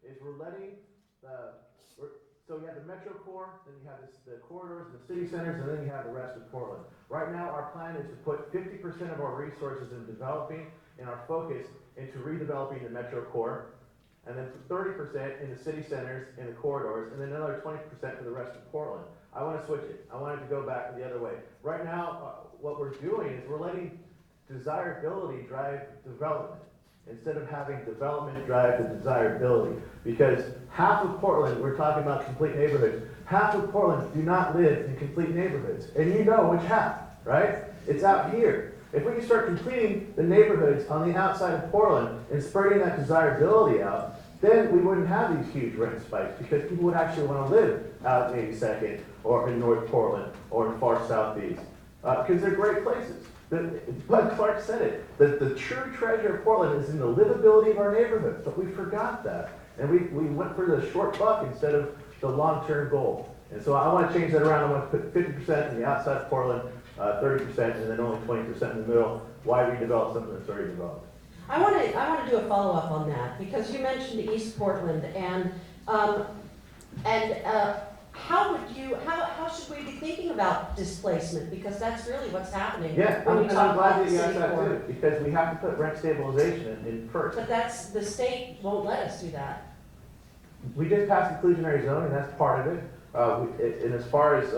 is we're letting so you have the metro core, then you have the corridors, the city centers, and then you have the rest of Portland. Right now, our plan is to put 50% of our resources in developing and our focus into redeveloping the metro core, and then 30% in the city centers and the corridors, and then another 20% for the rest of Portland. I want to switch it. I want it to go back the other way. Right now, what we're doing is we're letting desirability drive development, instead of having development drive the desirability. Because half of Portland, we're talking about complete neighborhoods, half of Portland do not live in complete neighborhoods. And you know which half, right? It's out here. If we can start completing the neighborhoods on the outside of Portland and spreading that desirability out, then we wouldn't have these huge rent spikes, because people would actually want to live out in 82nd or in North Portland or in far southeast, because they're great places. Bud Clark said it, that the true treasure of Portland is in the livability of our neighborhoods, but we forgot that. And we went for the short buck instead of the long-term goal. And so I want to change that around. I want to put 50% in the outside of Portland, 30%, and then only 20% in the middle. Why redevelop something that's already developed? I want to do a follow-up on that, because you mentioned East Portland, and how should we be thinking about displacement? Because that's really what's happening. Yeah, when we talk I'm glad about that you asked city that core. too, because we have to put rent stabilization in first. But the state won't let us do that. We just passed inclusionary zoning, that's part of it. And as far as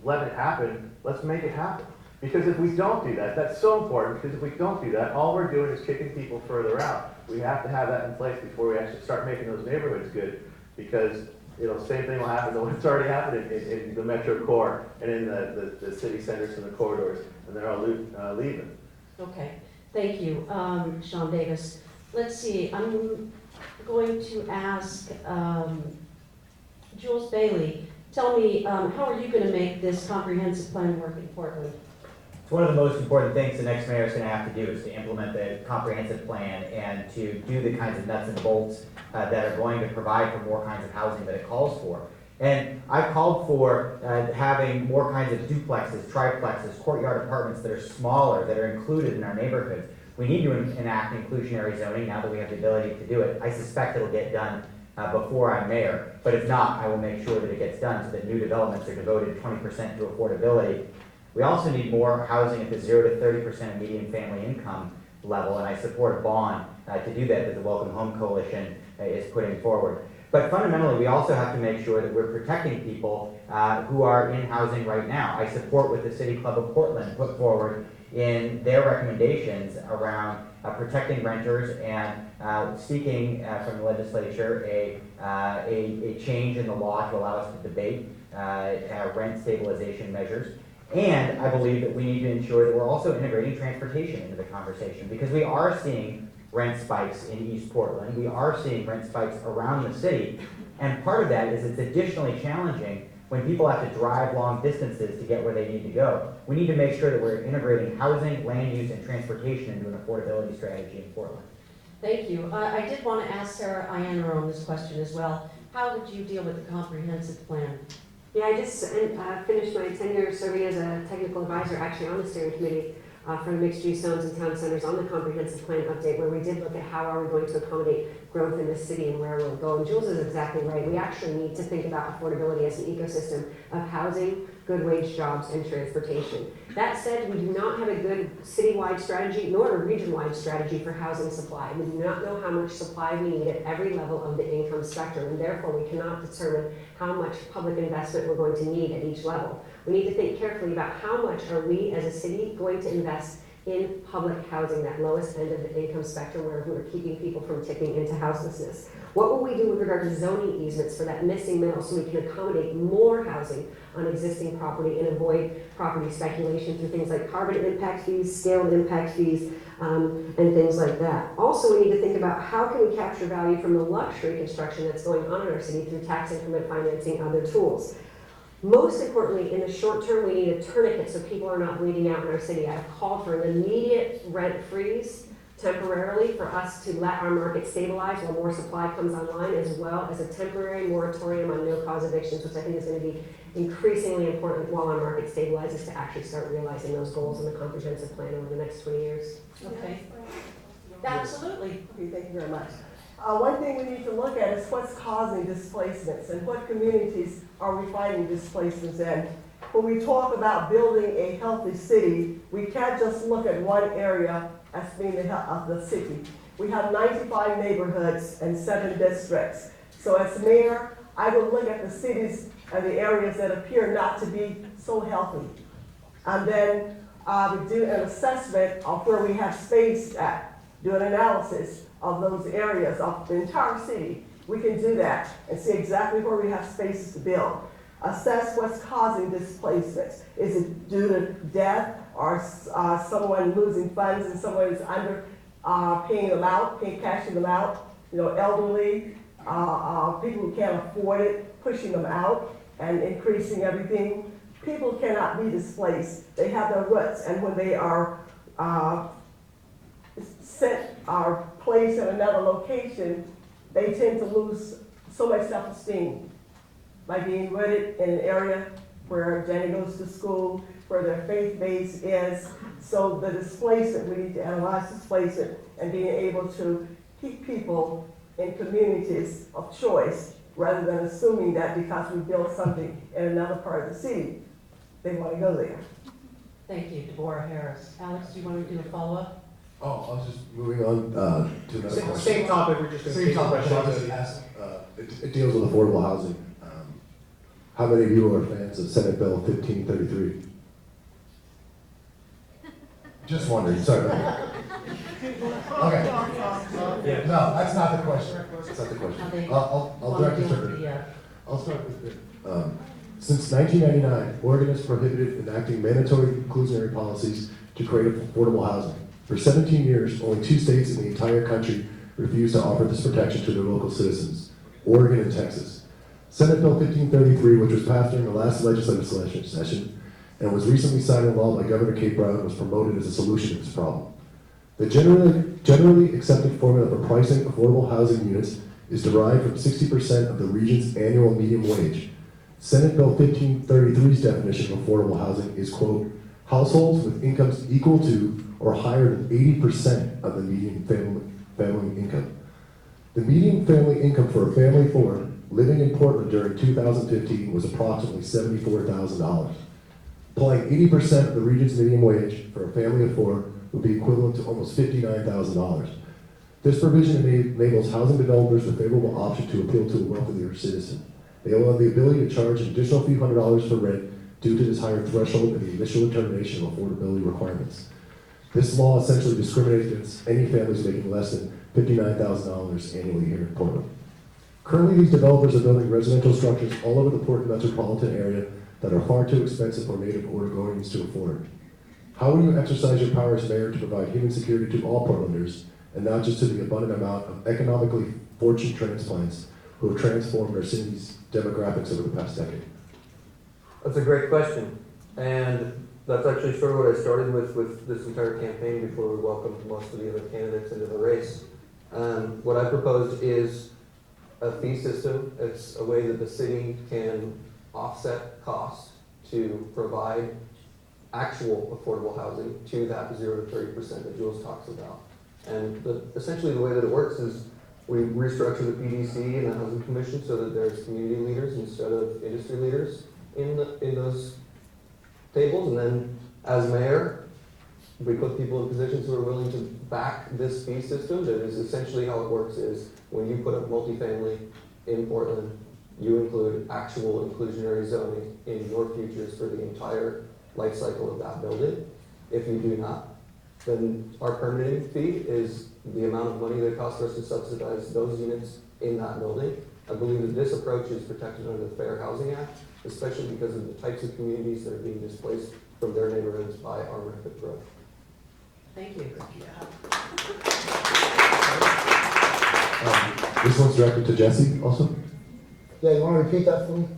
letting it happen, let's make it happen. Because if we don't do that, that's so important, because if we don't do that, all we're doing is kicking people further out. We have to have that in place before we actually start making those neighborhoods good, because same thing will happen to what's already happened in the metro core and in the city centers and the corridors, and they're all leaving. Okay, thank you, Sean Davis. Let's see, I'm going to ask Jules Bailey, tell me, how are you going to make this comprehensive plan work in Portland? It's one of the most important things the next mayor is going to have to do, is to implement the comprehensive plan and to do the kinds of nuts and bolts that are going to provide for more kinds of housing that it calls for. And I've called for having more kinds of duplexes, triplexes, courtyard apartments that are smaller, that are included in our neighborhoods. We need to enact inclusionary zoning now that we have the ability to do it. I suspect it'll get done before I'm mayor, but if not, I will make sure that it gets done so that new developments are devoted 20% to affordability. We also need more housing at the 0 to 30% of median family income level, and I support a bond to do that the Welcome Home Coalition is putting forward. But fundamentally, we also have to make sure that we're protecting people who are in housing right now. I support what the City Club of Portland put forward in their recommendations around protecting renters and seeking from the legislature a change in the law to allow us to debate rent stabilization measures. And I believe that we need to ensure that we're also integrating transportation into the conversation, because we are seeing rent spikes in East Portland. We are seeing rent spikes around the city. And part of that is it's additionally challenging when people have to drive long distances to get where they need to go. We need to make sure that we're integrating housing, land use, and transportation into an affordability strategy in Portland. Thank you. I did want to ask Sarah Ianner on this question as well. How would you deal with the comprehensive plan? Yeah, I just finished my tenure serving as a technical advisor actually on the steering committee for the mixed-use zones and town centers on the comprehensive plan update, where we did look at how are we going to accommodate growth in the city and where we'll go. And Jules is exactly right. We actually need to think about affordability as an ecosystem of housing, good wage jobs, and transportation. That said, we do not have a good citywide strategy nor a region-wide strategy for housing supply. We do not know how much supply we need at every level of the income spectrum, and therefore we cannot determine how much public investment we're going to need at each level. We need to think carefully about how much are we as a city going to invest in public housing, that lowest end of the income spectrum where we're keeping people from tipping into houselessness. What will we do with regard to zoning easements for that missing middle so we can accommodate more housing on existing property and avoid property speculation through things like carbon impact fees, scaled impact fees, and things like that. Also, we need to think about how can we capture value from the luxury construction that's going on in our city through tax increment financing, other tools. Most importantly, in the short term, we need a tourniquet so people are not bleeding out in our city. I've called for an immediate rent freeze temporarily for us to let our market stabilize while more supply comes online, as well as a temporary moratorium on no-cause evictions, which I think is going to be increasingly important while our market stabilizes to actually start realizing those goals in the comprehensive plan over the next 20 years. Okay. Absolutely. Okay, thank you very much. One thing we need to look at is what's causing displacements and what communities are we finding displacements in. When we talk about building a healthy city, we can't just look at one area as being the health of the city. We have 95 neighborhoods and 7 districts. So as mayor, I would look at the cities and the areas that appear not to be so healthy. And then we do an assessment of where we have space at, do an analysis of those areas of the entire city. We can do that and see exactly where we have spaces to build. Assess what's causing displacements. Is it due to death or someone losing funds and someone is under paying them out, cashing them out? You know, elderly, people who can't afford it, pushing them out and increasing everything. People cannot be displaced. They have their roots, and when they are set or placed in another location, they tend to lose so much self-esteem by being rooted in an area where Jenny goes to school, where their faith base is. So the displacement, we need to analyze displacement and being able to keep people in communities of choice rather than assuming that because we build something in another part of the city, they want to go there. Thank you, Deborah Harris. Alex, do you want to do a follow-up? Oh, I was just moving on to another question. Same topic, we're just going to Same topic, but I'll just ask, it deals with affordable housing. How many of you are fans of Senate Bill 1533? Just wondering, sorry. Okay. No, that's not the question. That's not the question. I'll direct it to I'll start with it. Since 1999, Oregon has prohibited enacting mandatory inclusionary policies to create affordable housing. For 17 years, only 2 states in the entire country refused to offer this protection to their local citizens, Oregon and Texas. Senate Bill 1533, which was passed during the last legislative session and was recently signed into law by Governor Kate Brown, was promoted as a solution to this problem. The generally accepted formula for pricing affordable housing units is derived from 60% of the region's annual median wage. Senate Bill 1533's definition of affordable housing is, quote, households with incomes equal to or higher than 80% of the median family income. The median family income for a family of 4 living in Portland during 2015 was approximately $74,000. Applying 80% of the region's median wage for a family of 4 would be equivalent to almost $59,000. This provision enables housing developers a favorable option to appeal to a wealthier citizen. They will have the ability to charge an additional few $100s for rent due to this higher threshold and the initial determination of affordability requirements. This law essentially discriminates against any families making less than $59,000 annually here in Portland. Currently, these developers are building residential structures all over the Portland metropolitan area that are far too expensive for native Oregonians to afford. How will you exercise your power as mayor to provide human security to all Portlanders and not just to the abundant amount of economically fortunate transplants who have transformed our city's demographics over the past decade? That's a great question. And that's actually sort of what I started with this entire campaign before we welcomed most of the other candidates into the race. What I proposed is a fee system. It's a way that the city can offset costs to provide actual affordable housing to that 0 to 30% that Jules talks about. And essentially the way that it works is we restructure the PDC and the Housing Commission so that there's community leaders instead of industry leaders in those tables. And then as mayor, we put people in positions who are willing to back this fee system. That is essentially how it works is when you put up multifamily in Portland, you include actual inclusionary zoning in your futures for the entire life cycle of that building. If you do not, then our permitting fee is the amount of money that it costs us to subsidize those units in that building. I believe that this approach is protected under the Fair Housing Act, especially because of the types of communities that are being displaced from their neighborhoods by our rapid growth. Thank you. This one's directed to Jesse also. Yeah, you want to repeat that for me?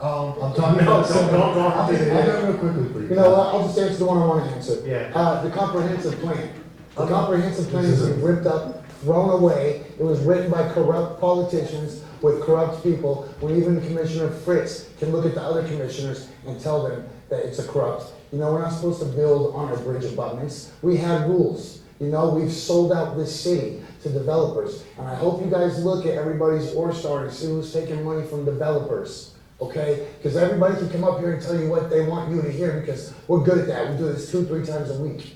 I'm talking about. I'll do it real quickly, please. You know what, I'll just answer the one I want to answer. Yeah. The comprehensive plan. The comprehensive plan has been ripped up, thrown away. It was written by corrupt politicians with corrupt people, when even Commissioner Fritz can look at the other commissioners and tell them that it's a corrupt. You know, we're not supposed to build on our bridge abutments. We have rules. You know, we've sold out this city to developers. And I hope you guys look at everybody's org star and see who's taking money from developers. Okay? Because everybody can come up here and tell you what they want you to hear because we're good at that. We do this 2-3 times a week.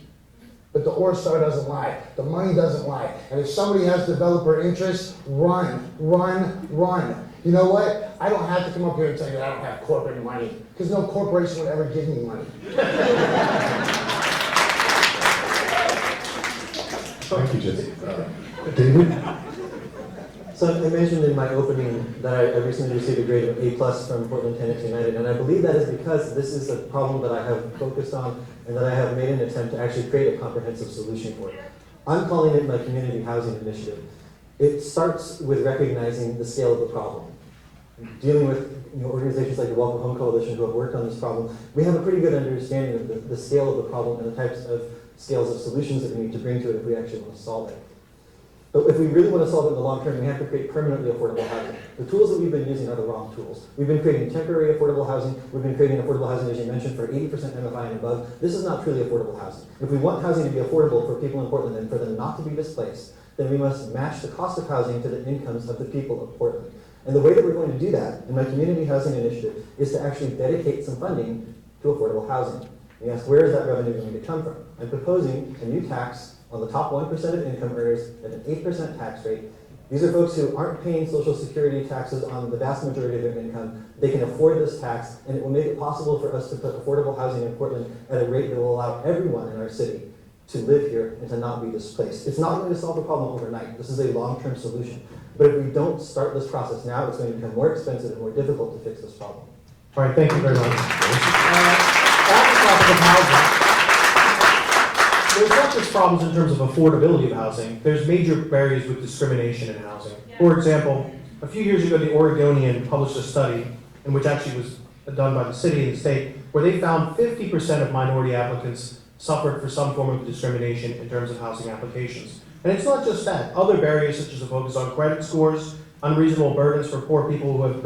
But the org star doesn't lie. The money doesn't lie. And if somebody has developer interest, run, run, run. You know what? I don't have to come up here and tell you I don't have corporate money because no corporation would ever give me money. Thank you, Jesse. David? So I mentioned in my opening that I recently received a grade of A+ from Portland Tenants United, and I believe that is because this is a problem that I have focused on and that I have made an attempt to actually create a comprehensive solution for. I'm calling it my community housing initiative. It starts with recognizing the scale of the problem. Dealing with organizations like the Welcome Home Coalition who have worked on this problem, we have a pretty good understanding of the scale of the problem and the types of scales of solutions that we need to bring to it if we actually want to solve it. But if we really want to solve it in the long term, we have to create permanently affordable housing. The tools that we've been using are the wrong tools. We've been creating temporary affordable housing. We've been creating affordable housing, as you mentioned, for 80% MFI and above. This is not truly affordable housing. If we want housing to be affordable for people in Portland and for them not to be displaced, then we must match the cost of housing to the incomes of the people of Portland. And the way that we're going to do that in my community housing initiative is to actually dedicate some funding to affordable housing. And you ask, where is that revenue going to come from? I'm proposing a new tax on the top 1% of income earners at an 8% tax rate. These are folks who aren't paying Social Security taxes on the vast majority of their income. They can afford this tax, and it will make it possible for us to put affordable housing in Portland at a rate that will allow everyone in our city to live here and to not be displaced. It's not going to solve the problem overnight. This is a long-term solution. But if we don't start this process now, it's going to become more expensive and more difficult to fix this problem. All right, thank you very much. At the topic of housing, there's not just problems in terms of affordability of housing, there's major barriers with discrimination in housing. For example, a few years ago, the Oregonian published a study, in which actually was done by the city and the state, where they found 50% of minority applicants suffered for some form of discrimination in terms of housing applications. And it's not just that. Other barriers, such as a focus on credit scores, unreasonable burdens for poor people who have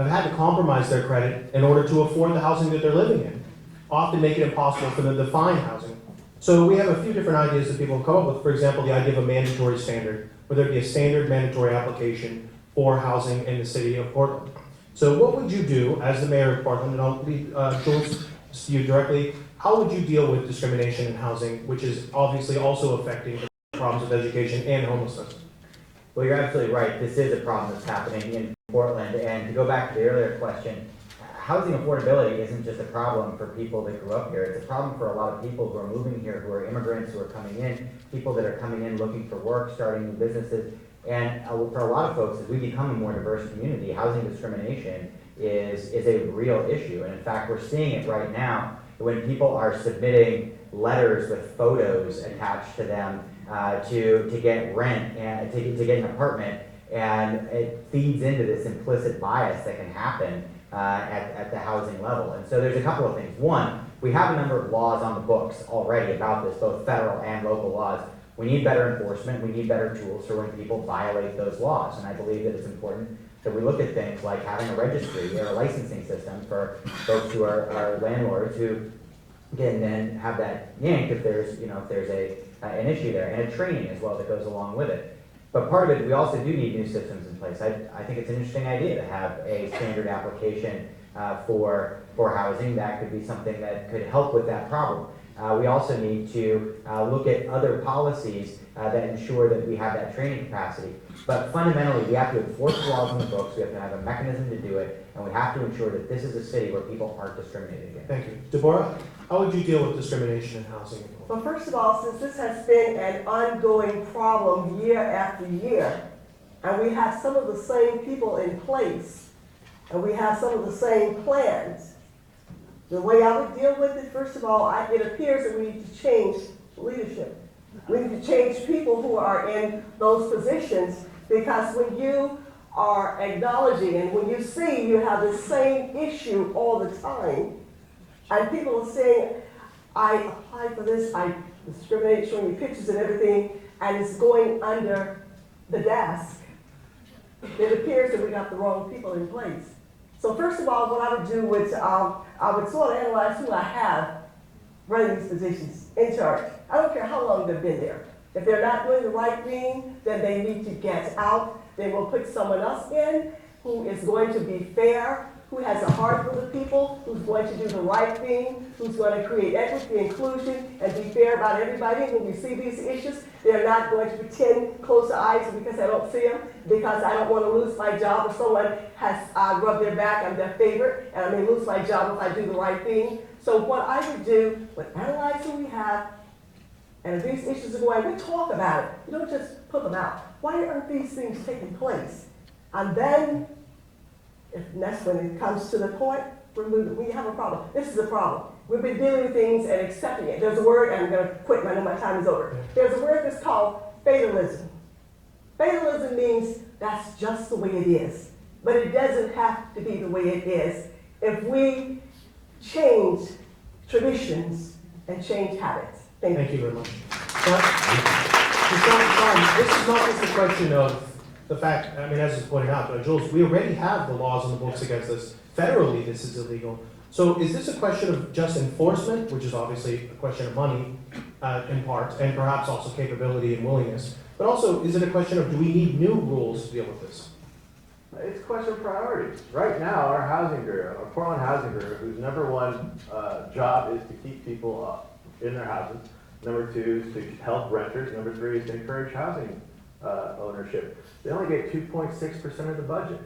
had to compromise their credit in order to afford the housing that they're living in, often make it impossible for them to find housing. So we have a few different ideas that people have come up with. For example, the idea of a mandatory standard, where there'd be a standard mandatory application for housing in the city of Portland. So what would you do as the mayor of Portland, and I'll lead Jules to you directly, how would you deal with discrimination in housing, which is obviously also affecting the problems of education and homelessness? Well, you're absolutely right. This is a problem that's happening in Portland. And to go back to the earlier question, housing affordability isn't just a problem for people that grew up here. It's a problem for a lot of people who are moving here, who are immigrants, who are coming in, people that are coming in looking for work, starting new businesses. And for a lot of folks, as we become a more diverse community, housing discrimination is a real issue. And in fact, we're seeing it right now when people are submitting letters with photos attached to them to get rent and to get an apartment, and it feeds into this implicit bias that can happen at the housing level. And so there's a couple of things. One, we have a number of laws on the books already about this, both federal and local laws. We need better enforcement. We need better tools for when people violate those laws. And I believe that it's important that we look at things like having a registry or a licensing system for folks who are landlords who can then have that yanked if there's an issue there, and a training as well that goes along with it. But part of it, we also do need new systems in place. I think it's an interesting idea to have a standard application for housing. That could be something that could help with that problem. We also need to look at other policies that ensure that we have that training capacity. But fundamentally, we have to enforce the laws on the books, we have to have a mechanism to do it, and we have to ensure that this is a city where people aren't discriminated against. Thank you. Deborah, how would you deal with discrimination in housing? Well, first of all, since this has been an ongoing problem year after year, and we have some of the same people in place, and we have some of the same plans, the way I would deal with it, first of all, it appears that we need to change leadership. We need to change people who are in those positions, because when you are acknowledging and when you see you have the same issue all the time, and people are saying, I applied for this, I discriminate, showing you pictures and everything, and it's going under the desk, it appears that we got the wrong people in place. So first of all, what I would do was I would sort of analyze who I have running these positions in charge. I don't care how long they've been there. If they're not doing the right thing, then they need to get out. They will put someone else in who is going to be fair, who has a heart for the people, who's going to do the right thing, who's going to create equity, inclusion, and be fair about everybody. When we see these issues, they're not going to pretend, close their eyes because I don't see them, because I don't want to lose my job, or someone has rubbed their back, I'm their favorite, and I may lose my job if I do the right thing. So what I would do, would analyze who we have, and if these issues are going, we talk about it. You don't just put them out. Why aren't these things taking place? And then, and that's when it comes to the point where we have a problem. This is a problem. We've been dealing with things and accepting it. There's a word, and I'm going to quit, I know my time is over. There's a word that's called fatalism. Fatalism means that's just the way it is. But it doesn't have to be the way it is if we change traditions and change habits. Thank you very much. But this is not just a question of the fact, I mean, as is pointed out, Jules, we already have the laws on the books against this. Federally, this is illegal. So is this a question of just enforcement, which is obviously a question of money in part, and perhaps also capability and willingness, but also is it a question of do we need new rules to deal with this? It's a question of priorities. Right now, our housing bureau, our Portland Housing Bureau, whose number one job is to keep people in their houses. Number two is to help renters. Number three is to encourage housing ownership. They only get 2.6% of the budget.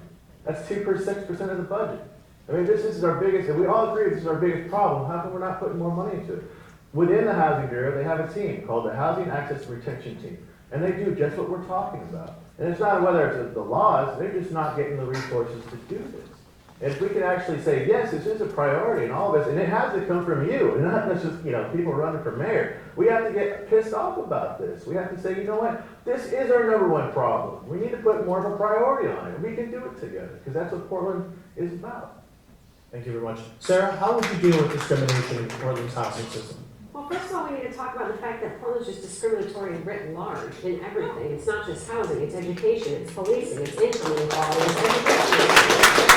That's 2.6% of the budget. I mean, this is our biggest, and we all agree this is our biggest problem. How come we're not putting more money into it? Within the Housing Bureau, they have a team called the Housing Access Retention Team. And they do just what we're talking about. And it's not whether it's the laws, they're just not getting the resources to do this. And if we can actually say, yes, this is a priority in all of this, and it has to come from you, and not just, people running for mayor. We have to get pissed off about this. We have to say, you know what, this is our number one problem. We need to put more of a priority on it. We can do it together, because that's what Portland is about. Thank you very much. Sarah, how would you deal with discrimination in Portland's housing system? Well, first of all, we need to talk about the fact that Portland's just discriminatory writ large in everything. It's not just housing, it's education, it's policing, it's income inequality, it's education.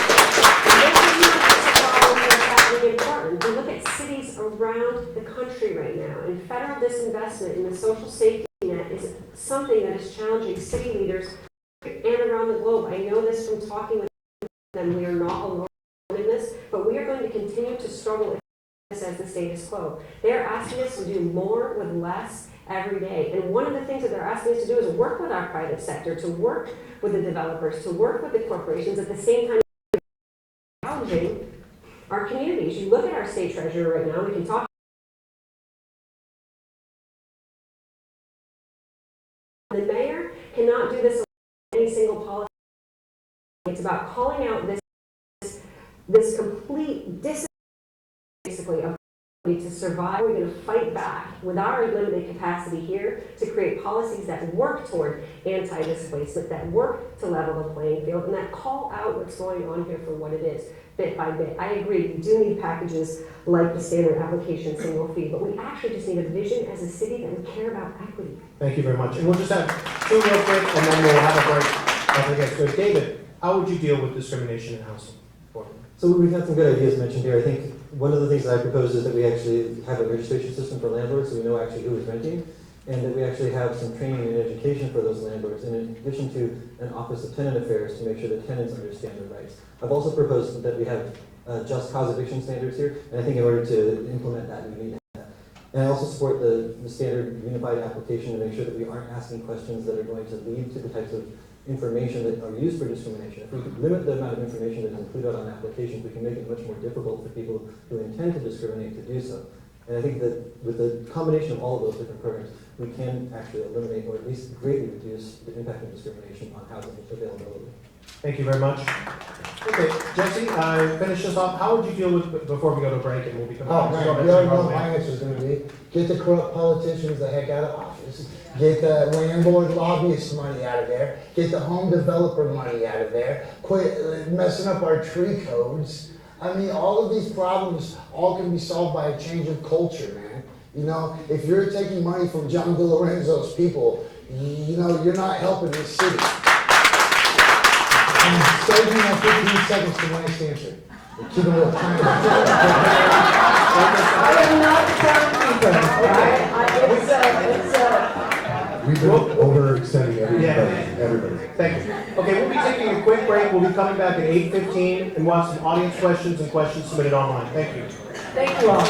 In Portland, we look at cities around the country right now, and federal disinvestment in the social safety net is something that is challenging city leaders and around the globe. I know this from talking with them. We are not alone in this, but we are going to continue to struggle with this as the status quo. They are asking us to do more with less every day. And one of the things that they're asking us to do is work with our private sector, to work with the developers, to work with the corporations, at the same time challenging our communities. You look at our state treasurer right now, we can talk. The mayor cannot do this on any single policy. It's about calling out this complete basically of to survive. We're going to fight back with our limited capacity here to create policies that work toward anti-displacement, that work to level the playing field, and that call out what's going on here for what it is, bit by bit. I agree, we do need packages like the standard application single fee, but we actually just need a vision as a city that we care about equity. Thank you very much. And we'll just have two real quick, and then we'll have a break after we get to it. David, how would you deal with discrimination in housing? So we've got some good ideas mentioned here. I think one of the things that I propose is that we actually have a registration system for landlords so we know actually who is renting, and that we actually have some training and education for those landlords in addition to an Office of Tenant Affairs to make sure that tenants understand their rights. I've also proposed that we have just cause eviction standards here, and I think in order to implement that, we need to have that. And I also support the standard unified application to make sure that we aren't asking questions that are going to lead to the types of information that are used for discrimination. If we could limit the amount of information that is included on applications, we can make it much more difficult for people who intend to discriminate to do so. And I think that with the combination of all of those different programs, we can actually eliminate or at least greatly reduce the impact of discrimination on housing availability. Thank you very much. Okay, Jesse, finish this off. How would you deal with, before we go to break and we'll be coming back? Man, you already know what my answer is going to be. Get the corrupt politicians the heck out of office. Get the landlord lobbyist money out of there. Get the home developer money out of there. Quit messing up our tree codes. I mean, all of these problems all can be solved by a change of culture, man. You know, if you're taking money from John DeLorenzo's people, you know, you're not helping the city. Save me 15 seconds to my answer. We're keeping a little time. I am not the town keeper, all right? We've been overextending everybody. Thank you. Okay, we'll be taking a quick break. We'll be coming back at 8:15 and we'll have some audience questions and questions submitted online. Thank you. Thank you all.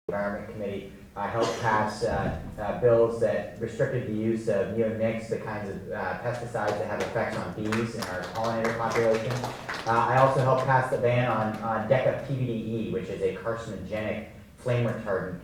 Environment Committee helped pass bills that restricted the use of neonics, the kinds of pesticides that have effects on bees and our pollinator population. I also helped pass the ban on Deca-PBDE, which is a carcinogenic flame retardant.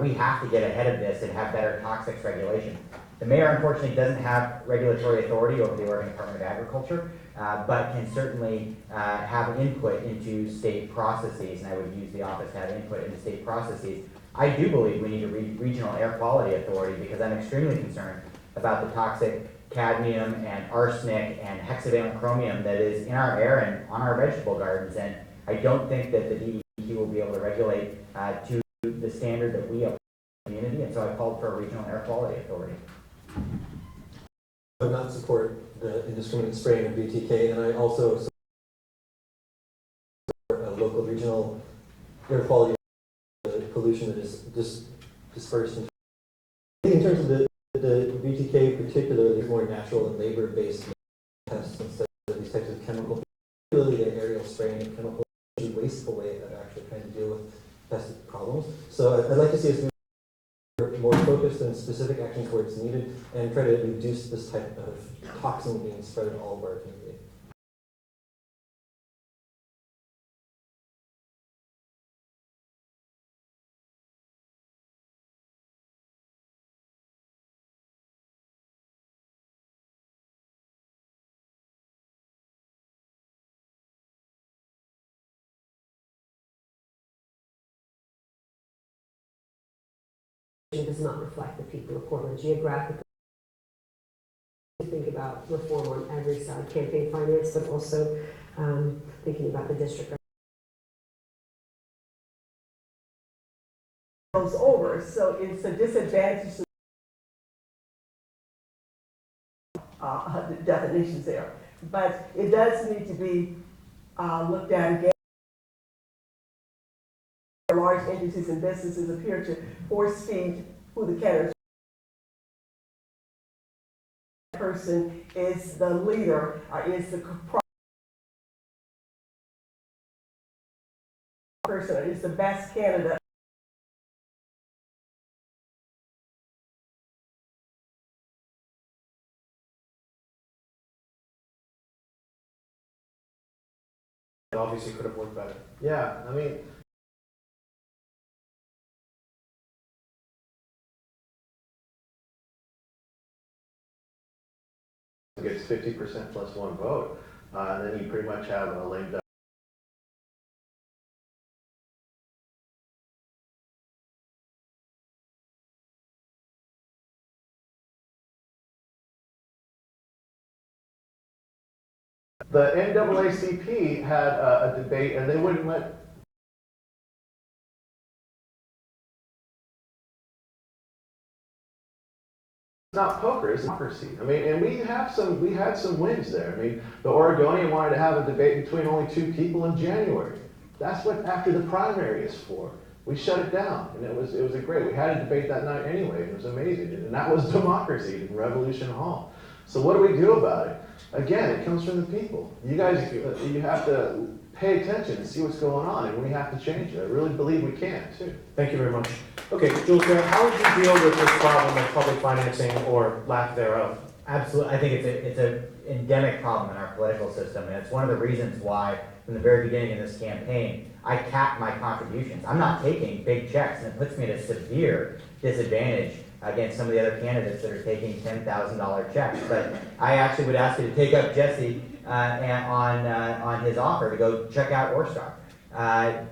We have to get ahead of this and have better toxics regulation. The mayor, unfortunately, doesn't have regulatory authority over the Oregon Department of Agriculture, but can certainly have input into state processes, and I would use the office to have input into state processes. I do believe we need a regional air quality authority because I'm extremely concerned about the toxic cadmium and arsenic and hexavalent chromium that is in our air and on our vegetable gardens, and I don't think that the DEQ will be able to regulate to the standard that we have in the community, and so I called for a regional air quality authority. I would not support the indiscriminate spraying of BTK, and I also support a local regional air quality pollution that is just dispersed. In terms of the BTK in particular, these more natural and labor-based pests instead of these types of chemicals, particularly the aerial spraying of chemicals, is a wasteful way of actually trying to deal with pest problems. So I'd like to see us move more focused and specific actions where it's needed and try to reduce this type of toxin being spread in all of our community. Does not reflect the people of Portland geographically. Think about reform on every side, campaign finance, but also thinking about the district. Goes over, so it's a disadvantage to the definitions there. But it does need to be looked at again. Large entities and businesses appear to force feed who the candidates person is the leader, is the person, is the best candidate. Obviously could have worked better. Yeah, I mean, gets 50% plus one vote, and then you pretty much have a lame duck. The NAACP had a debate, and they wouldn't let. It's not poker, it's democracy. I mean, and we had some wins there. I mean, the Oregonian wanted to have a debate between only 2 people in January. That's what after the primary is for. We shut it down, and it was a great. We had a debate that night anyway, and it was amazing, and that was democracy in Revolution Hall. So what do we do about it? Again, it comes from the people. You guys, you have to pay attention and see what's going on, and we have to change it. I really believe we can, too. Thank you very much. Okay, Jules, how would you deal with this problem of public financing or lack thereof? Absolutely, I think it's an endemic problem in our political system, and it's one of the reasons why, from the very beginning of this campaign, I capped my contributions. I'm not taking big checks, and it puts me at a severe disadvantage against some of the other candidates that are taking $10,000 checks. But I actually would ask you to take up Jesse on his offer to go check out Orstar.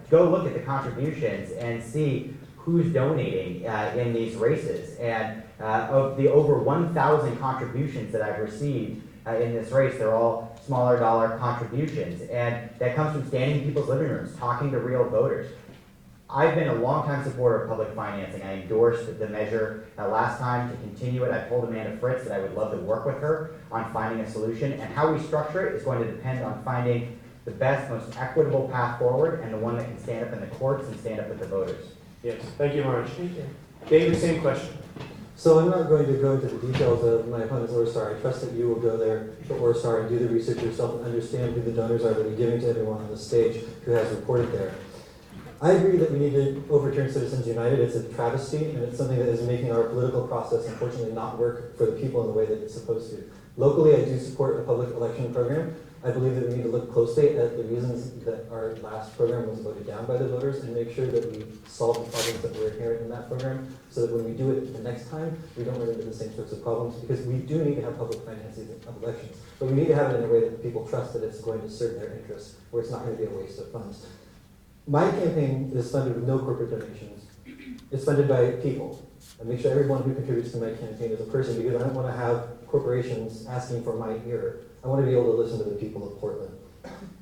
Go look at the contributions and see who's donating in these races. And of the over 1,000 contributions that I've received in this race, they're all smaller dollar contributions. And that comes from standing in people's living rooms, talking to real voters. I've been a longtime supporter of public financing. I endorsed the measure last time to continue it. I told Amanda Fritz that I would love to work with her on finding a solution. And how we structure it is going to depend on finding the best, most equitable path forward and the one that can stand up in the courts and stand up with the voters. Yes, thank you very much. Thank you. David, same question. So I'm not going to go into the details of my opponent's Orstar. I trust that you will go there to Orstar and do the research yourself and understand who the donors are that are giving to everyone on the stage who has reported there. I agree that we need to overturn Citizens United. It's a travesty, and it's something that is making our political process, unfortunately, not work for the people in the way that it's supposed to. Locally, I do support a public election program. I believe that we need to look closely at the reasons that our last program was voted down by the voters and make sure that we solve the problems that were inherent in that program so that when we do it the next time, we don't run into the same sorts of problems, because we do need to have public financing of elections. But we need to have it in a way that the people trust that it's going to serve their interests, where it's not going to be a waste of funds. My campaign is funded with no corporate donations. It's funded by people. I make sure everyone who contributes to my campaign is a person, because I don't want to have corporations asking for my ear. I want to be able to listen to the people of Portland.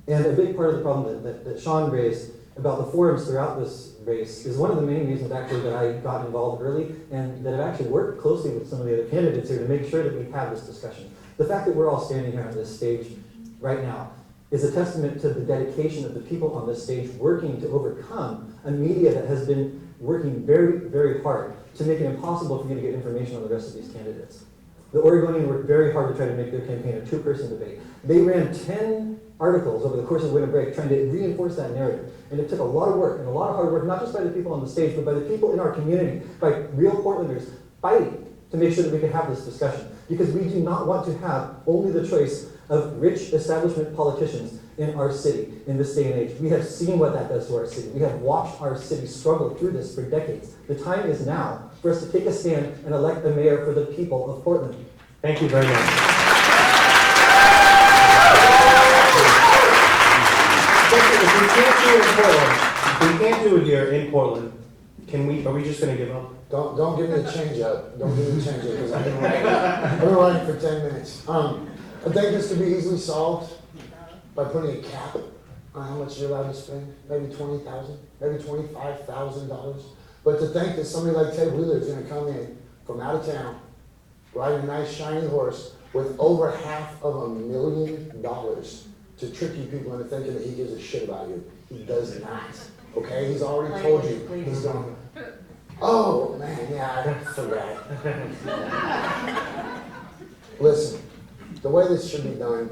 And a big part of the problem that Sean raised about the forums throughout this race is one of the main reasons actually that I got involved early and that I've actually worked closely with some of the other candidates here to make sure that we have this discussion. The fact that we're all standing here on this stage right now is a testament to the dedication of the people on this stage working to overcome a media that has been working very, very hard to make it impossible for you to get information on the rest of these candidates. The Oregonian worked very hard to try to make their campaign a 2-person debate. They ran 10 articles over the course of winter break trying to reinforce that narrative. And it took a lot of work and a lot of hard work, not just by the people on the stage, but by the people in our community, by real Portlanders fighting to make sure that we could have this discussion. Because we do not want to have only the choice of rich establishment politicians in our city in this day and age. We have seen what that does to our city. We have watched our city struggle through this for decades. The time is now for us to take a stand and elect a mayor for the people of Portland. Thank you very much. If we can't do it here in Portland, are we just going to give up? Don't give me a change up. Don't give me a change up, because I've been writing for 10 minutes. I think this could be easily solved by putting a cap on how much you're allowed to spend. Maybe $20,000, maybe $25,000. But to think that somebody like Ted Wheeler is going to come in from out of town, riding a nice shiny horse with over $500,000 to trick you people into thinking that he gives a shit about you. He does not. Okay? He's already told you he's going to. Oh, man, yeah, I forgot. Listen, the way this should be done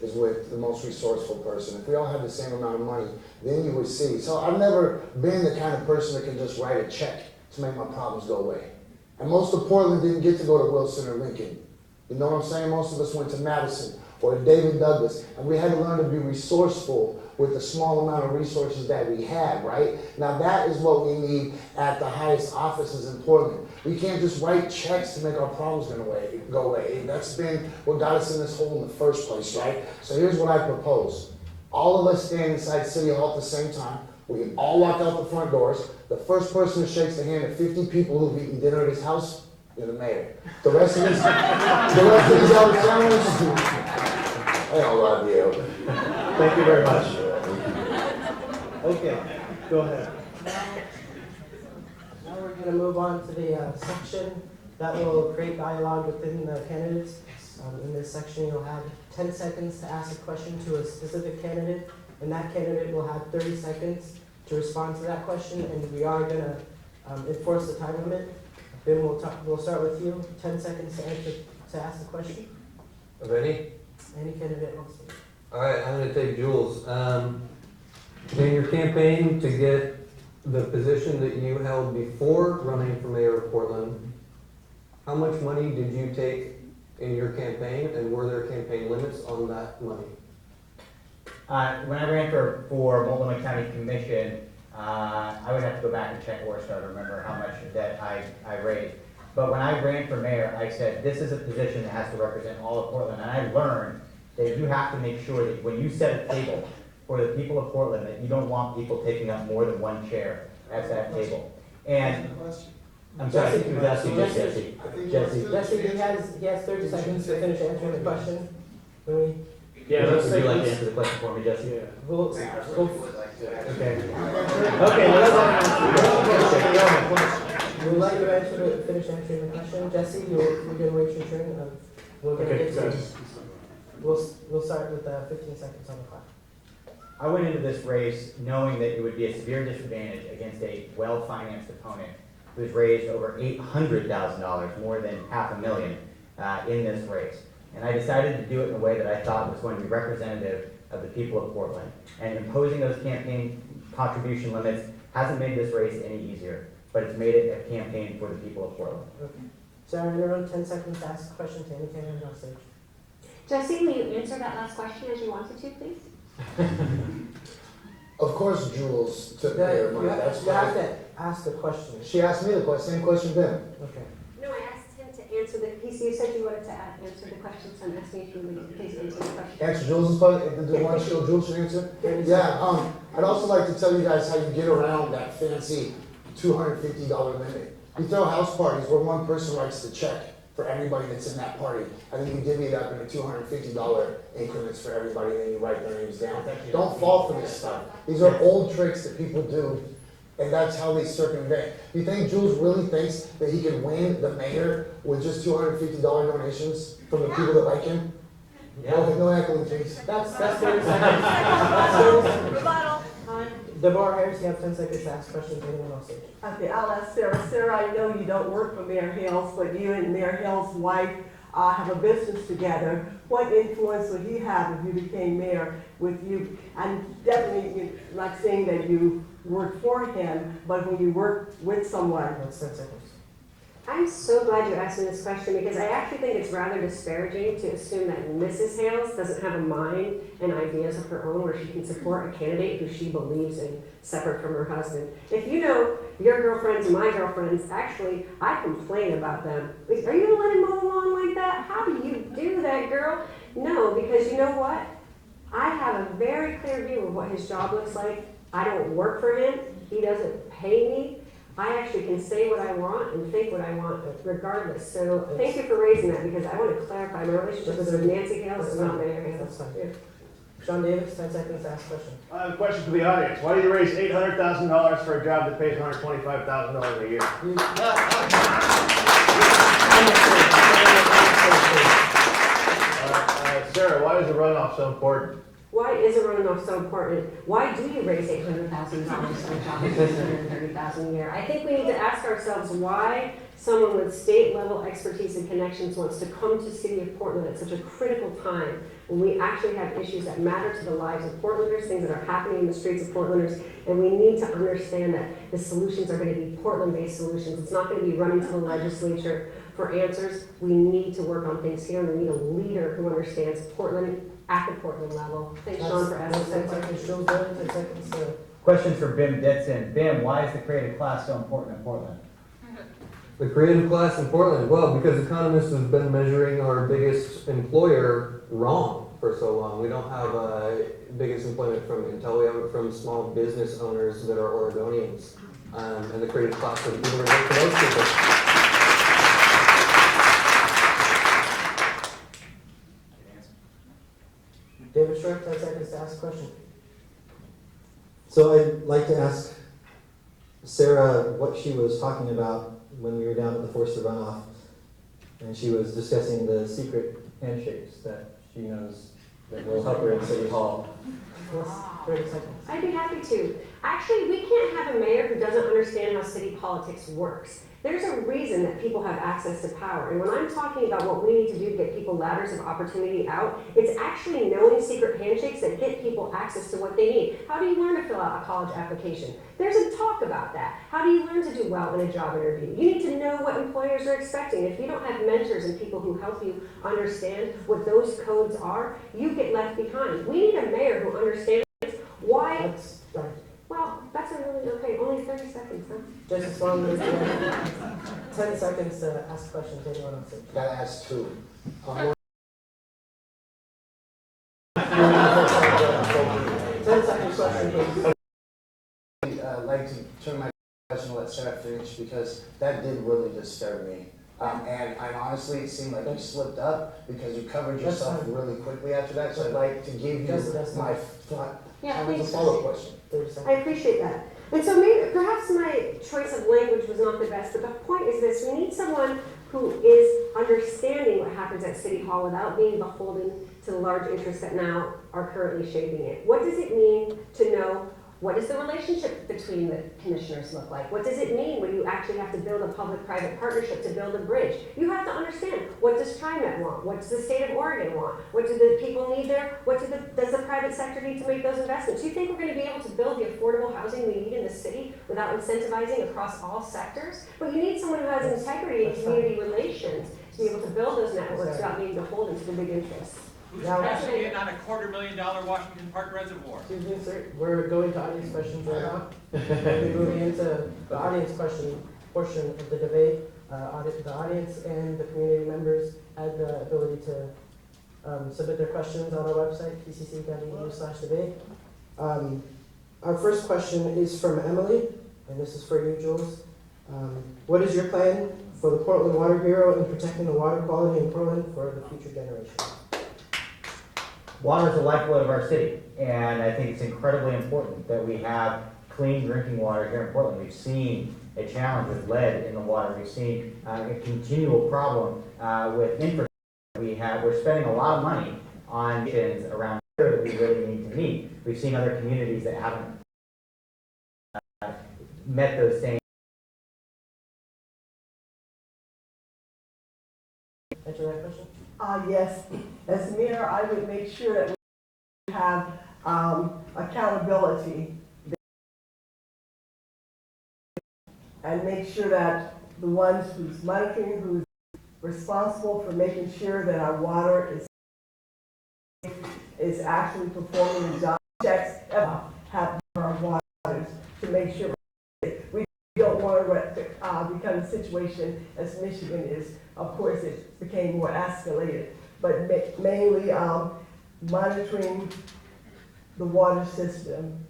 is with the most resourceful person. If we all had the same amount of money, then you would see. So I've never been the kind of person that can just write a check to make my problems go away. And most of Portland didn't get to go to Wilson or Lincoln. You know what I'm saying? Most of us went to Madison or David Douglas, and we had to learn to be resourceful with the small amount of resources that we had, right? Now that is what we need at the highest offices in Portland. We can't just write checks to make our problems go away. That's been what got us in this hole in the first place, right? So here's what I propose. All of us stand inside City Hall at the same time. We can all walk out the front doors. The first person who shakes the hand of 50 people who've eaten dinner at his house, you're the mayor. The rest of these other families, I don't love you. Thank you very much. Okay, go ahead. Now we're going to move on to the section that will create dialogue within the candidates. In this section, you'll have 10 seconds to ask a question to a specific candidate, and that candidate will have 30 seconds to respond to that question, and we are going to enforce the time limit. Ben, we'll start with you. 10 seconds to ask the question. Of any? Any candidate wants to. All right, I'm gonna take Jules. In your campaign to get the position that you held before running for mayor of Portland, how much money did you take in your campaign, and were there campaign limits on that money? When I ran for Multnomah County Commission, I would have to go back and check Orstar to remember how much that I raised. But when I ran for mayor, I said, this is a position that has to represent all of Portland. And I learned that you have to make sure that when you set a table for the people of Portland, that you don't want people taking up more than one chair at that table. And I'm sorry, Jesse. Jesse, he has 30 seconds to finish answering the question. Yeah, let's Would you like to answer the question for me, Jesse? Yeah. We'll Okay. Okay, we'll let you finish answering the question. Jesse, you're going to wait your turn. We're going to Okay, get sorry. to We'll start with 15 seconds on the clock. I went into this race knowing that it would be a severe disadvantage against a well-financed opponent who's raised over $800,000, more than $500,000 in this race. And I decided to do it in a way that I thought was going to be representative of the people of Portland. And imposing those campaign contribution limits hasn't made this race any easier, but it's made it a campaign for the people of Portland. Okay. Sarah, in around 10 seconds to ask a question to any candidate on stage. Jesse, will you answer that last question as you wanted to, please? Of course, Jules took care of You money. have That's to fine. ask the question. She asked me the question, same question then. Okay. No, I asked him to answer the, you said you wanted to answer the question, so I'm asking if you would please answer the question. Answer Jules' question, do you want to show Jules should answer? Yeah, I'd also like to tell you guys how you get around that fancy $250 limit. You throw house parties where one person writes the check for everybody that's in that party, and then you divvy it up into $250 increments for everybody, and then you write their names down. Don't fall for this stuff. These are old tricks that people do, and that's how they circumvent. You think Jules really thinks that he can win the mayor with just $250 donations from the people that like him? Yeah. Okay, no heckling, please. That's 30 seconds. That's 30 seconds. Rebuttal. Deborah Harris, you have 10 seconds to ask questions to anyone on stage. Okay, I'll ask Sarah. Sarah, I know you don't work for Mayor Hales, but you and Mayor Hales' wife have a business together. What influence would he have if you became mayor with you? And definitely, not saying that you worked for him, but when you work with someone. That's 10 seconds. I'm so glad you asked me this question because I actually think it's rather disparaging to assume that Mrs. Hales doesn't have a mind and ideas of her own where she can support a candidate who she believes in separate from her husband. If you know your girlfriends and my girlfriends, actually, I complain about them. Are you going to let him mow the lawn like that? How do you do that, girl? No, because you know what? I have a very clear view of what his job looks like. I don't work for him. He doesn't pay me. I actually can say what I want and think what I want regardless. So thank you for raising that because I want to clarify my relationship with Nancy Hales is not Mayor Hales. That's fine. Sean Davis, 10 seconds to ask a question. I have a question for the audience. Why do you raise $800,000 for a job that pays $125,000 a year? Sarah, why is the runoff so important? Why is a runoff so important? Why do you raise $800,000 for a job that pays $130,000 a year? I think we need to ask ask ourselves why someone with state level expertise and connections wants to come to City of Portland at such a critical time when we actually have issues that matter to the lives of Portlanders, things that are happening in the streets of Portlanders, and we need to understand that the solutions are going to be Portland-based solutions. It's not going to be running to the legislature for answers. We need to work on things here, and we need a leader who understands Portland at the Portland level. Thanks, Sean, for asking that question. Questions for Bim Ditson. Bim, why is the creative class so important in Portland? The creative class in Portland, well, because economists have been measuring our biggest employer wrong for so long. We don't have biggest employment from Intel, we have it from small business owners that are Oregonians. And the creative class would even relate to those people. David Short, 10 seconds to ask a question. So I'd like to ask Sarah what she was talking about when we were down at the Forster runoff, and she was discussing the secret handshakes that she knows that will help her in City Hall. Yes, 30 seconds. I'd be happy to. Actually, we can't have a mayor who doesn't understand how city politics works. There's a reason that people have access to power. And when I'm talking about what we need to do to get people ladders of opportunity out, it's actually knowing secret handshakes that get people access to what they need. How do you learn to fill out a college application? There's a talk about that. How do you learn to do well in a job interview? You need to know what employers are expecting. If you don't have mentors and people who help you understand what those codes are, you get left behind. We need a mayor who understands why. That's done. Well, that's a really, okay, only 30 seconds, huh? Just as long as 10 seconds to ask questions. Anyone else? Gotta ask two. 10 seconds question, please. I'd like to turn my question and let Sarah finish because that did really disturb me. And honestly, it seemed like you slipped up because you covered yourself really quickly after that. So I'd like to give you my thought. Yeah, That was please. a follow-up question. 30 seconds. I appreciate that. And so maybe, perhaps my choice of language was not the best, but the point is this: we need someone who is understanding what happens at City Hall without being beholden to the large interests that now are currently shaping it. What does it mean to know what does the relationship between the commissioners look like? What does it mean when you actually have to build a public-private partnership to build a bridge? You have to understand, what does TriMet want? What does the state of Oregon want? What do the people need there? What does the private sector need to make those investments? You think we're going to be able to build the affordable housing we need in the city without incentivizing across all sectors? But you need someone who has integrity and community relations to be able to build those networks without being beholden to the big interests. Who's passing in on a $250,000 Washington Park reservoir? Excuse me, sir. We're going to audience questions right now. We're moving into the audience question portion of the debate. The audience and the community members had the ability to submit their questions on our website, pcc.edu/debate. Our first question is from Emily, and this is for you, Jules. What is your plan for the Portland Water Bureau in protecting the water quality in Portland for the future generation? Water is the lifeblood of our city, and I think it's incredibly important that we have clean drinking water here in Portland. We've seen a challenge with lead in the water. We've seen a continual problem with infrastructure. We're spending a lot of money on things around here that we really need to meet. We've seen other communities that haven't met those same. Answer that question. Yes, as mayor, I would make sure that we have accountability and make sure that the ones who's monitoring, who's responsible for making sure that our water is actually performing the job checks have our waters to make sure we don't want to become a situation as Michigan is. Of course, it became more escalated, but mainly monitoring the water system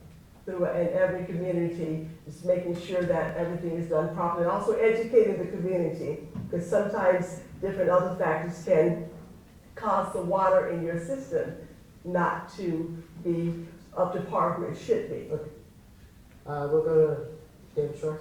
in every community, just making sure that everything is done properly, and also educating the community, because sometimes different other factors can cause the water in your system not to be up to par where it should be. Okay. We'll go to David Shore.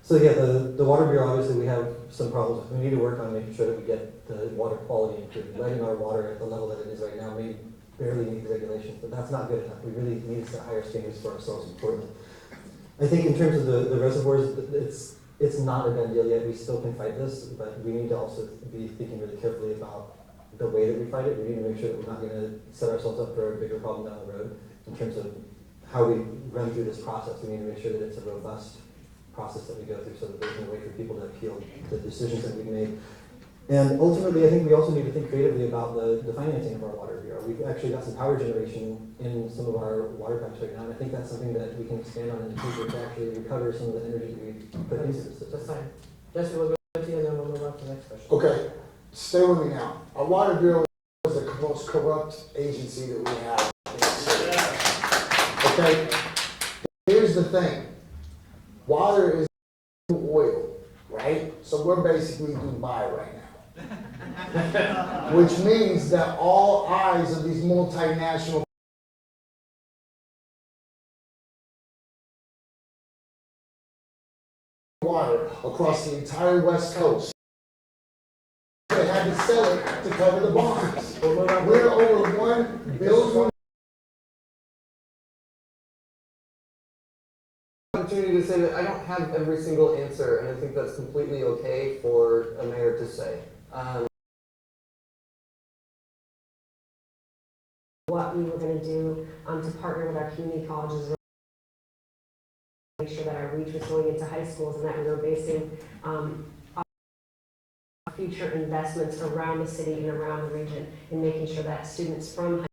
So yeah, the Water Bureau, obviously we have some problems. We need to work on making sure that we get the water quality improved. Letting our water at the level that it is right now may barely meet the regulations, but that's not good enough. We really need to set higher standards for ourselves in Portland. I think in terms of the reservoirs, it's not a done deal yet. We still can fight this, but we need to also be thinking really carefully about the way that we fight it. We need to make sure that we're not going to set ourselves up for a bigger problem down the road in terms of how we run through this process. We need to make sure that it's a robust process that we go through so that there's no way for people to appeal the decisions that we've made. And ultimately, I think we also need to think creatively about the financing of our water bureau. We've actually got some power generation in some of our water pipes right now, and I think that's something that we can expand on in the future to actually recover some of the energy that we put into the system. That's fine. Jesse, we'll go to you and then we'll move on to the next question. Okay, stay with me now. Our water bureau is the most corrupt agency that we have in the city. Okay, here's the thing. Water is oil, right? So we're basically Dubai right now. Which means that all eyes of these multinational water across the entire West Coast. They had to sell it to cover the bonds. We're over $1 billion. Opportunity to say that I don't have every single answer, and I think that's completely okay for a mayor to say. What we were going to do to partner with our community colleges, make sure that our reach was going into high schools, and that we were basing future investments around the city and around the region, and making sure that students from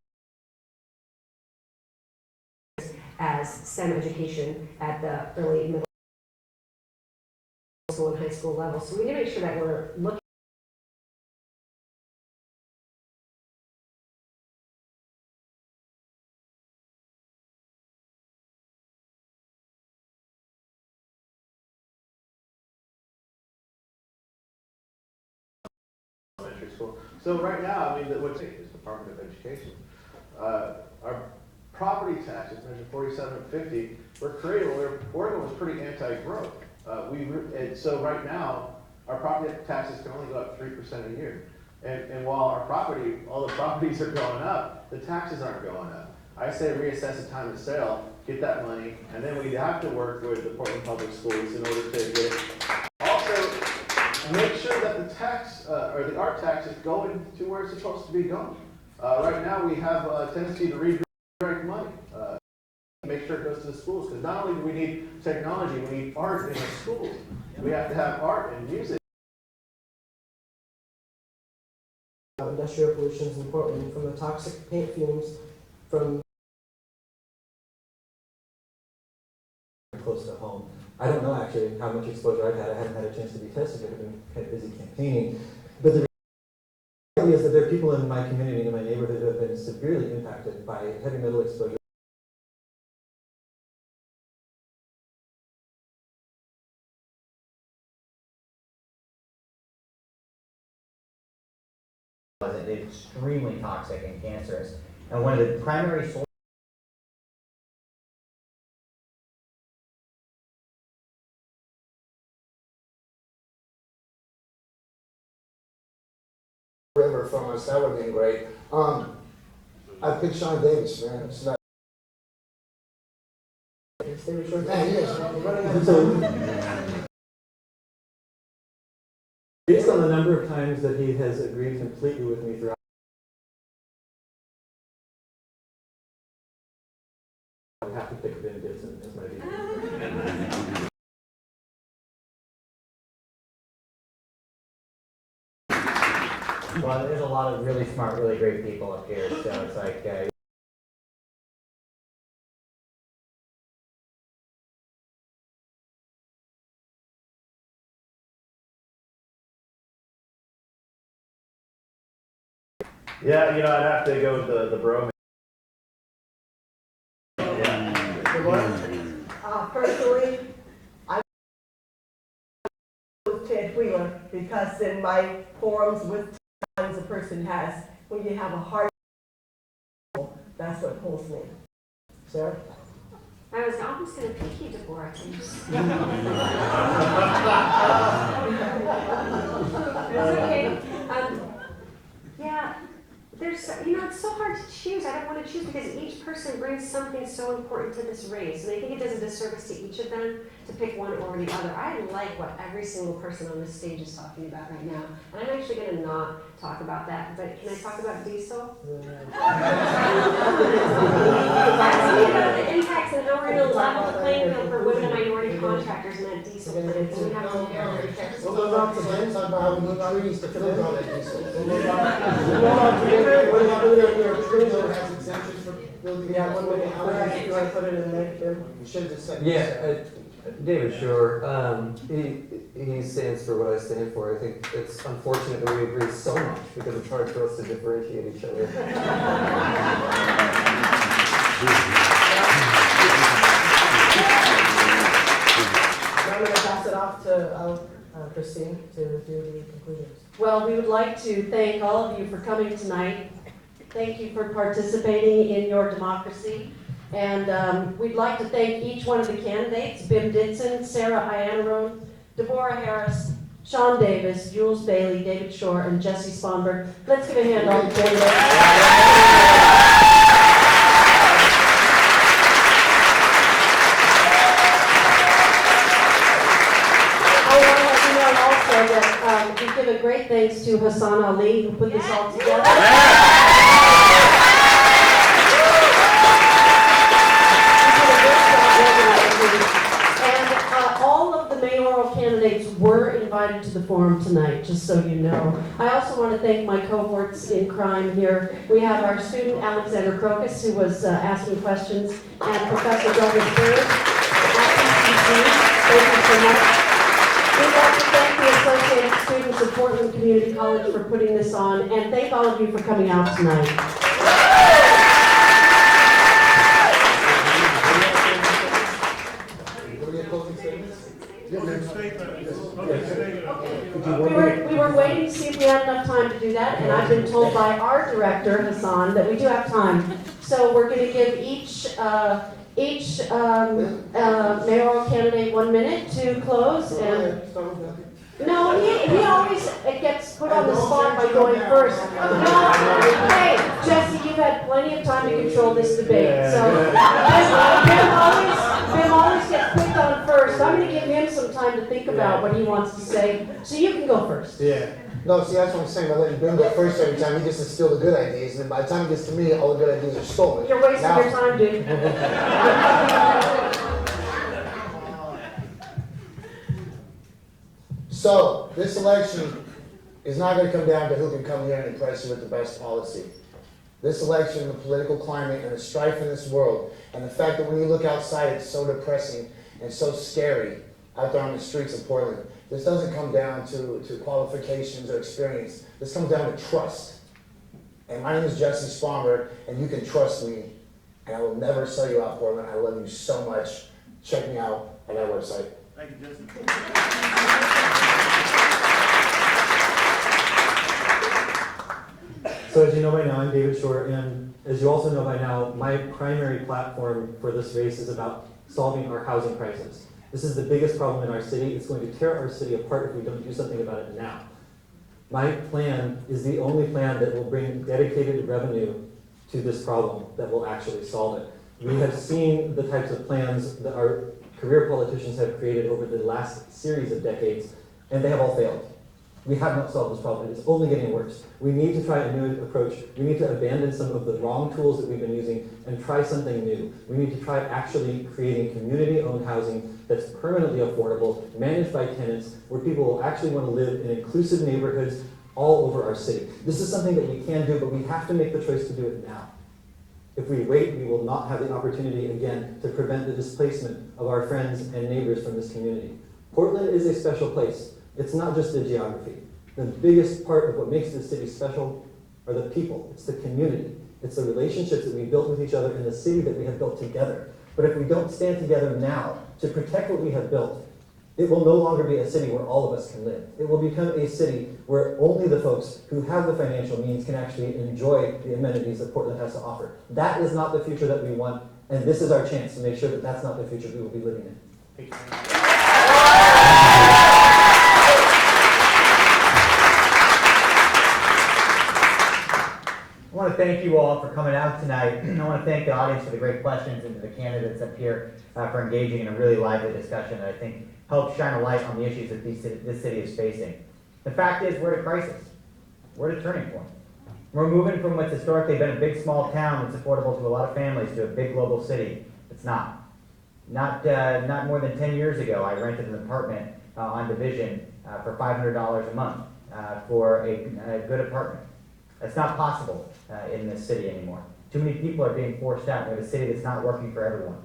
as STEM education at the early, middle school and high school level. So we need to make sure that we're looking elementary school. So right now, I mean, what's it is Department of Education. Our property taxes, measure 4750, were created when Oregon was pretty anti-growth. And so right now, our property taxes can only go up 3% a year. And while all the properties are going up, the taxes aren't going up. I say reassess the time of sale, get that money, and then we have to work with the Portland Public Schools in order to get it. Also, make sure that the tax, or the art tax is going to where it's supposed to be going. Right now, we have a tendency to redirect money. Make sure it goes to the schools, because not only do we need technology, we need art in the schools. We have to have art and music. Industrial pollutions in Portland, from the toxic paint fumes, from close to home. I don't know actually how much exposure I've had. I haven't had a chance to be tested. I've been kind of busy campaigning. But the reality is that there are people in my community, in my neighborhood, who have been severely impacted by heavy metal exposure. It's extremely toxic and cancerous. And one of the primary sources river from us, that would have been great. I picked Sean Davis, man. It's not. Man, he is. Based on the number of times that he has agreed completely with me throughout, I have to pick Ben Gibson as my VP. well, there's a lot of really smart, really great people up here, so it's like, Yeah, I'd have to go with the bro. Personally, I with Ted Wheeler, because in my forums with times a person has, when you have a heart, that's what pulls me. Sarah? I was almost going to pick you, Deborah. It's okay. Yeah, there's it's so hard to choose. I don't want to choose because each person brings something so important to this race. And I think it does a disservice to each of them to pick one over the other. I like what every single person on this stage is talking about right now. And I'm actually going to not talk about that, but can I talk about diesel? The impacts and how we're going to level the playing field for women and minority contractors in that diesel plant. And we have to be very careful. We'll go on to then talk about how we need trees to filter all that diesel. What about doing your trees that has exemptions for building? Yeah, one minute. You want to put it in there, Jim? You should have just said. Yeah, David, sure. He stands for what I stand for. I think it's unfortunate that we agree so much because it's hard for us to differentiate each other. I'm going to pass it off to Christine to do the conclusions. Well, we would like to thank all of you for coming tonight. Thank you for participating in your democracy. And we'd like to thank each one of the candidates, Bim Ditson, Sarah Iannarone, Deborah Harris, Sean Davis, Jules Bailey, David Shore, and Jesse Sponberg. Let's give a hand all to candidates. That we give a great thanks to Hassan Ali, who put this all together. And all of the mayoral candidates were invited to the forum tonight, just so you know. I also want to thank my cohorts in crime here. We have our student Alexander Crocus, who was asking questions, and Professor Douglas Bird, ASPCC. Thank you so much. We'd like to thank the Associated Students of Portland Community College for putting this on, and thank all of you for coming out tonight. We were waiting to see if we had enough time to do that, and I've been told by our director, Hassan, that we do have time. So we're going to give each mayoral candidate 1 minute to close. And no, he always gets put on the spot by going first. No, hey, Jesse, you've had plenty of time to control this debate. So Bim always gets picked on first. I'm going to give him some time to think about what he wants to say. So you can go first. Yeah. No, see, that's what I'm saying. By letting Bim go first every time, he gets to steal the good ideas, and then by the time it gets to me, all the good ideas are stolen. You're wasting your time, dude. So, this election is not going to come down to who can come here and impress you with the best policy. This election, the political climate, and the strife in this world, and the fact that when you look outside, it's so depressing and so scary out there on the streets of Portland. This doesn't come down to qualifications or experience. This comes down to trust. And my name is Jesse Sponberg, and you can trust me. And I will never sell you out, Portland. I love you so much. Check me out at our website. Thank you, Jesse. So as you know by now, I'm David Shore, and as you also know by now, my primary platform for this race is about solving our housing crisis. This is the biggest problem in our city. It's going to tear our city apart if we don't do something about it now. My plan is the only plan that will bring dedicated revenue to this problem that will actually solve it. We have seen the types of plans that our career politicians have created over the last series of decades, and they have all failed. We have not solved this problem. It's only getting worse. We need to try a new approach. We need to abandon some of the wrong tools that we've been using and try something new. We need to try actually creating community-owned housing that's permanently affordable, managed by tenants, where people will actually want to live in inclusive neighborhoods all over our city. This is something that we can do, but we have to make the choice to do it now. If we wait, we will not have the opportunity again to prevent the displacement of our friends and neighbors from this community. Portland is a special place. It's not just the geography. The biggest part of what makes this city special are the people. It's the community. It's the relationships that we built with each other in the city that we have built together. But if we don't stand together now to protect what we have built, it will no longer be a city where all of us can live. It will become a city where only the folks who have the financial means can actually enjoy the amenities that Portland has to offer. That is not the future that we want, and this is our chance to make sure that that's not the future we will be living in. Thank you. I want to to thank you all for coming out tonight. I want to thank the audience for the great questions and to the candidates up here for engaging in a really lively discussion that I think helps shine a light on the issues that this city is facing. The fact is, we're at a crisis. We're at a turning point. We're moving from what's historically been a big small town that's affordable to a lot of families to a big global city. It's not. Not more than 10 years ago, I rented an apartment on Division for $500 a month for a good apartment. That's not possible in this city anymore. Too many people are being forced out. We have a city that's not working for everyone.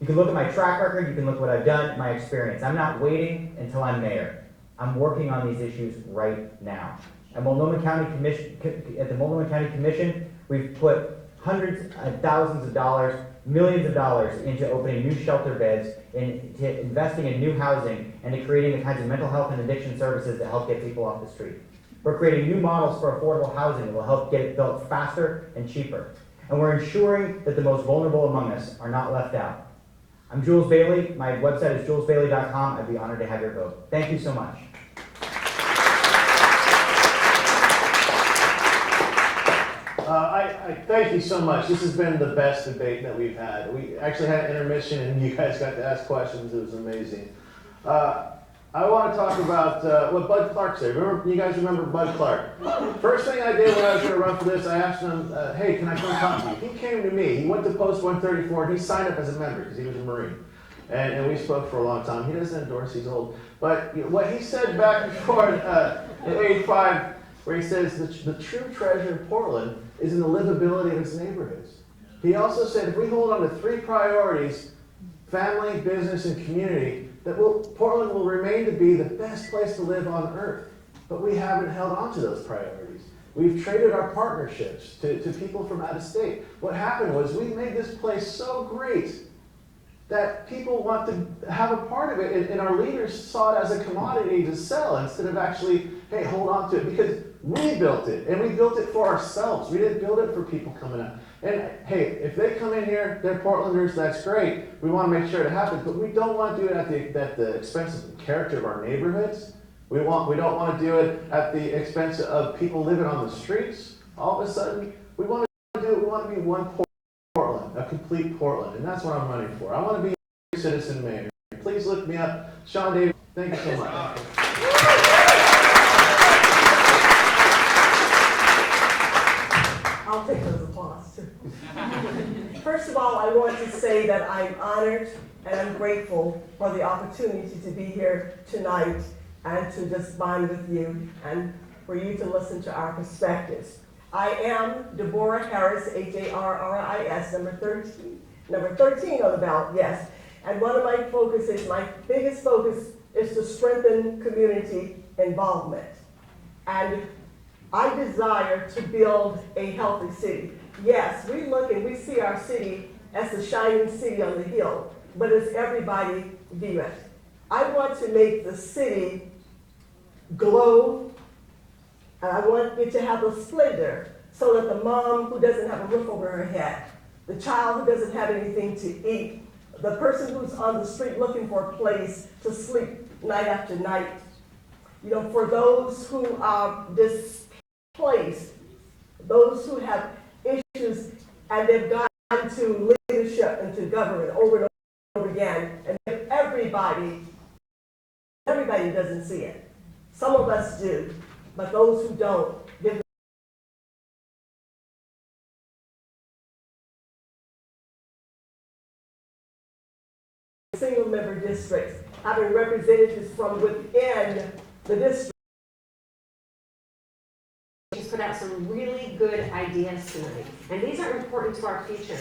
You can look at my track record, you can look at what I've done, my experience. I'm not waiting until I'm mayor. I'm working on these issues right now. At the Multnomah County Commission, we've put hundreds of thousands of dollars, millions of dollars into opening new shelter beds, into investing in new housing, and to creating the kinds of mental health and addiction services that help get people off the street. We're creating new models for affordable housing that will help get it built faster and cheaper. And we're ensuring that the most vulnerable among us are not left out. I'm Jules Bailey. My website is julesbailey.com. I'd be honored to have your vote. Thank you so much. I thank you so much. This has been the best debate that we've had. We actually had an intermission and you guys got to ask questions. It was amazing. I want to talk about what Bud Clark said. You guys remember Bud Clark? First thing I did when I was going to run for this, I asked him, hey, can I come talk to you? He came to me. He went to Post 134 and he signed up as a member because he was a Marine. And we spoke for a long time. He doesn't endorse, he's old. But what he said back and forth in 85, where he says the true treasure of Portland is in the livability of its neighborhoods. He also said if we hold on to 3 priorities, family, business, and community, that Portland will remain to be the best place to live on earth. But we haven't held on to those priorities. We've traded our partnerships to people from out of state. What happened was we made this place so great that people want to have a part of it, and our leaders saw it as a commodity to sell instead of actually, hey, hold on to it, because we built it, and we built it for ourselves. We didn't build it for people coming out. And hey, if they come in here, they're Portlanders, that's great. We want to make sure it happens, but we don't want to do it at the expense of the character of our neighborhoods. We don't want to do it at the expense of people living on the streets. All of a sudden, we want to be one Portland, a complete Portland, and that's what I'm running for. I want to be a citizen mayor. Please look me up. Sean Davis, thank you so much. I'll take those applause too. First of all, I want to say that I'm honored and I'm grateful for the opportunity to be here tonight and to just bond with you and for you to listen to our perspectives. I am Deborah Harris, H-A-R-R-I-S, number 13 on the ballot, yes. And one of my focuses, my biggest focus, is to strengthen community involvement. And I desire to build a healthy city. Yes, we look and we see our city as the shining city on the hill, but as everybody view it. I want to make the city glow, and I want it to have a splendor so that the mom who doesn't have a roof over her head, the child who doesn't have anything to eat, the person who's on the street looking for a place to sleep night after night, for those who are displaced, those who have issues and they've gone to leadership and to government over and over again, and if everybody doesn't see it. Some of us do, but those who don't, give single member districts, having representatives from within the district. She's put out some really good ideas tonight, and these are important to our future.